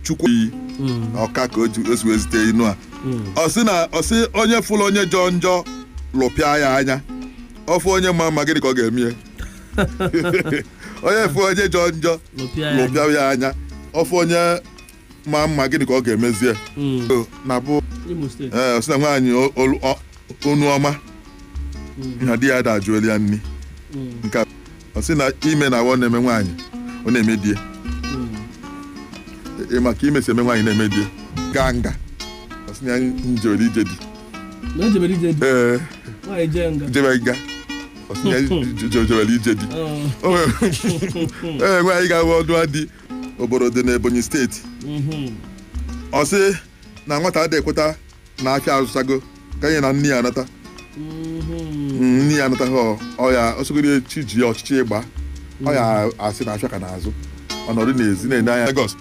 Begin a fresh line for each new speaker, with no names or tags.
chukwu ọka ka o si wee zite inu a ọ sị onye fụrụ onye jọ njọ lụpịa ya anya ọfụ onye ma gịnị ka ọ ga-eme onye fụ onye jọ njọ lụpịa ya anya ọfụ onye ma gịnị ka ọ ga-emezie na bụ ọ sị na nwaanyị onu ọma na di ya dajụelu ya nni nke ọ sị na ime na awọ na-eme nwaanyị ọ na-eme die maka ime si eme nwaanyị na-eme die gaa nga ọ sị na njewere ije di jebe nga ọ sị na jewere ije di nwaanyị ga-awa ọdụ di obodo dị n'Ebonyi steeti ọ sị na nwata adịghị ekweta na afịa azụsago ka nye na nne ya anata nne ya anata ọya osogoro chi ji ọchịchị ịgba ọ ya asị na afịa ka n'azụ ọ nọrọ n'ezi na-ene anya Lagos